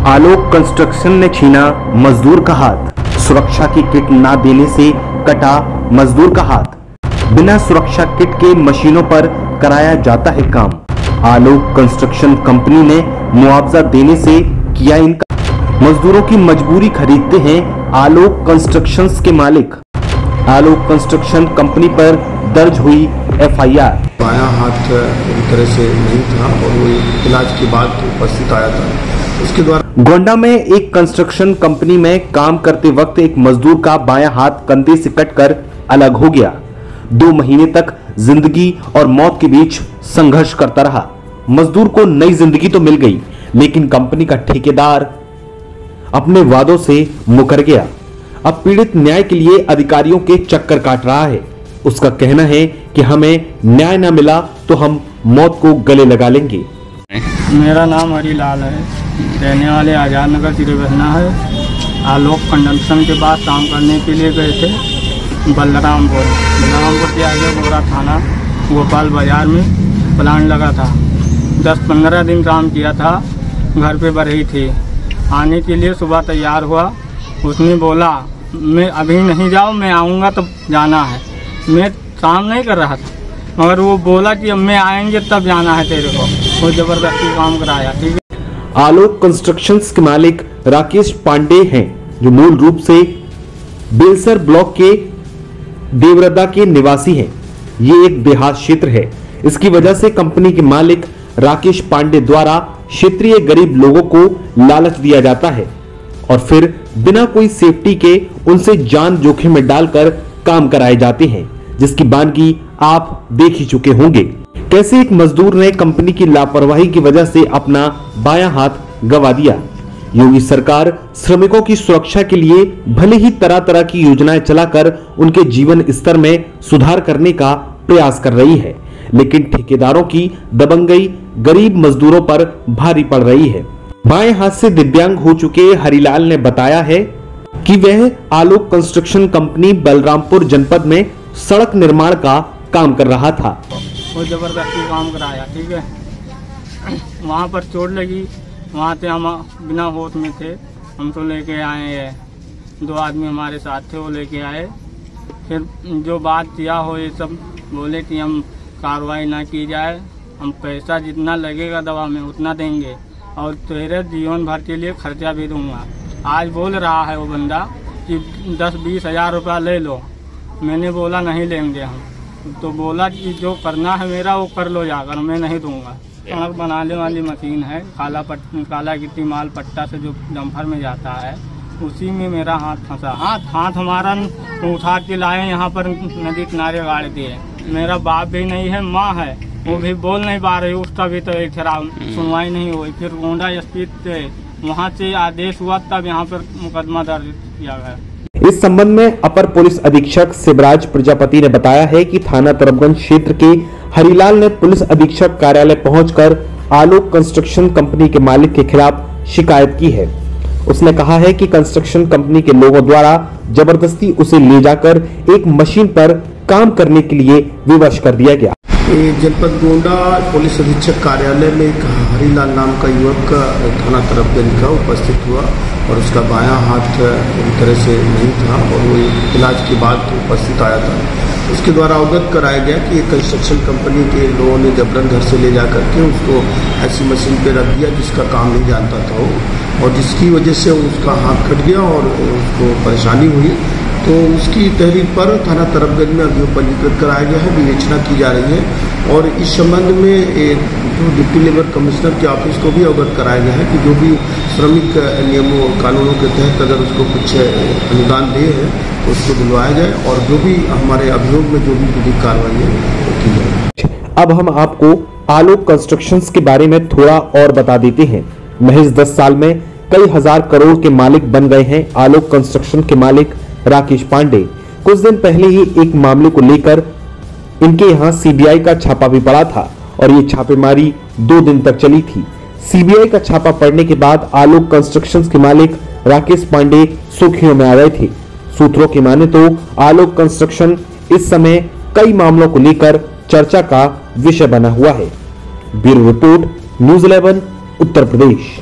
आलोक construction ने छीना मजदूर का हाथ। सुरक्षा की किट ना देने से कटा मजदूर का हाथ। बिना सुरक्षा किट के मशीनों पर कराया जाता है काम। आलोक कंस्ट्रक्शन कंपनी ने मुआवजा देने से किया इनकार। मजदूरों की मजबूरी खरीदते हैं आलोक कंस्ट्रक्शंस के मालिक। आलोक कंस्ट्रक्शन कंपनी पर दर्ज हुई एफआईआर। बायां हाथ पूरी तरह से नहीं था और वो इलाज के बाद उपस्थित आया था। उसके द्वारा गोंडा में एक कंस्ट्रक्शन कंपनी में काम करते वक्त एक मजदूर का बायां हाथ कंधे से कटकर अलग हो गया। 2 महीने तक जिंदगी और मौत के बीच संघर्ष करता रहा। मजदूर को नई जिंदगी तो मिल गई, लेकिन कंपनी का ठेकेदार अपने वादों से मुकर गया। अब पीड़ित न्याय के लिए अधिकारियों के चक्कर काट रहा है। उसका कहना है कि हमें न्याय न मिला तो हम मौत को गले लगा लेंगे। मेरा नाम हरीलाल है, रहने वाले आजाद नगर तिरबहना है। आलोक कंस्ट्रक्शन के पास काम करने के लिए गए थे बलरामपुर के आगे गोरा थाना भोपाल बाजार में प्लांट लगा था। 10-15 दिन काम किया था। घर पे बरही थी। आने के लिए सुबह तैयार हुआ। उसने बोला मैं अभी नहीं जाऊँ, मैं आऊँगा तब जाना है। मैं काम नहीं कर रहा था, मगर वो बोला कि अब मैं आएंगे तब जाना है तेरे को। वो जबरदस्ती काम कराया। ठीक है। आलोक कंस्ट्रक्शंस के मालिक राकेश पांडे हैं, जो मूल रूप से बेलसर ब्लॉक के देवरदा के निवासी हैं। ये एक देहात क्षेत्र है। इसकी वजह से कंपनी के मालिक राकेश पांडे द्वारा क्षेत्रीय गरीब लोगों को लालच दिया जाता है और फिर बिना कोई सेफ्टी के उनसे जान जोखिम में डालकर काम कराए जाते हैं, जिसकी बानगी आप देख ही चुके होंगे। कैसे एक मजदूर ने कंपनी की लापरवाही की वजह से अपना बायां हाथ गंवा दिया। योगी सरकार श्रमिकों की सुरक्षा के लिए भले ही तरह तरह की योजनाएं चलाकर उनके जीवन स्तर में सुधार करने का प्रयास कर रही है, लेकिन ठेकेदारों की दबंगई गरीब मजदूरों पर भारी पड़ रही है। बाएं हाथ से दिव्यांग हो चुके हरीलाल ने बताया है कि वह आलोक कंस्ट्रक्शन कंपनी बलरामपुर जनपद में सड़क निर्माण का काम कर रहा था। वो जबरदस्ती काम कराया। ठीक है। वहाँ पर चोट लगी। वहाँ से हम बिना होश में थे। हम तो लेके आए हैं। 2 आदमी हमारे साथ थे, वो लेके आए। फिर जो बात किया हो ये सब बोले कि हम कार्रवाई ना की जाए, हम पैसा जितना लगेगा दवा में उतना देंगे और तेरे जीवन भर के लिए खर्चा भी दूंगा। आज बोल रहा है वो बंदा कि 10-20 हज़ार रुपया ले लो। मैंने बोला नहीं लेंगे हम। तो बोला कि जो करना है मेरा वो कर लो जाकर, मैं नहीं दूंगा। सड़क बनाने वाली मशीन है, काला गिट्टी माल पट्टा से जो डंपर में जाता है, उसी में मेरा हाथ फंसा। हाथ हमारा उठा के लाए यहाँ पर नदी किनारे गाड़ दिए। मेरा बाप भी नहीं है, माँ है, वो भी बोल नहीं पा रही। उसका भी तो एक सुनवाई नहीं हुई। फिर गोंडा एसपी से वहाँ से आदेश हुआ, तब यहाँ पर मुकदमा दर्ज किया गया। इस संबंध में अपर पुलिस अधीक्षक शिवराज प्रजापति ने बताया है कि थाना तरबगंज क्षेत्र के हरीलाल ने पुलिस अधीक्षक कार्यालय पहुंचकर आलोक कंस्ट्रक्शन कंपनी के मालिक के खिलाफ शिकायत की है। उसने कहा है कि कंस्ट्रक्शन कंपनी के लोगों द्वारा जबरदस्ती उसे ले जाकर एक मशीन पर काम करने के लिए विवश कर दिया गया। जनपद गोंडा पुलिस अधीक्षक कार्यालय में एक हरीलाल नाम का युवक थाना तरबगंज का उपस्थित हुआ और उसका बायां हाथ पूरी तरह से नहीं था और वो इलाज के बाद उपस्थित आया था। उसके द्वारा अवगत कराया गया कि एक कंस्ट्रक्शन कंपनी के लोगों ने जबरन घर से ले जा करके उसको ऐसी मशीन पे रख दिया जिसका काम नहीं जानता था वो, और जिसकी वजह से उसका हाथ कट गया और उसको परेशानी हुई। तो उसकी तहरीर पर थाना तरबगंज में अभियोग पंजीकृत कराया गया है, विवेचना की जा रही है और इस संबंध में जो डिप्टी लेबर कमिश्नर के ऑफिस को भी अवगत कराया गया है कि जो भी श्रमिक नियमों और कानूनों के तहत अगर उसको कुछ अनुदान दे है तो उसको दिलवाया जाए और जो भी हमारे अभियोग में जो भी विधिक कार्रवाई है वो की जाए। अब हम आपको आलोक कंस्ट्रक्शंस के बारे में थोड़ा और बता देते हैं। महज 10 साल में कई हजार करोड़ के मालिक बन गए हैं आलोक कंस्ट्रक्शन के मालिक राकेश पांडे। कुछ दिन पहले ही एक मामले को लेकर इनके यहाँ सीबीआई का छापा भी पड़ा था और ये छापेमारी 2 दिन तक चली थी। सीबीआई का छापा पड़ने के बाद आलोक कंस्ट्रक्शंस के मालिक राकेश पांडे सुर्खियों में आ गए थे। सूत्रों की माने तो आलोक कंस्ट्रक्शन इस समय कई मामलों को लेकर चर्चा का विषय बना हुआ है। Bureau report, news 11, Uttar Pradesh.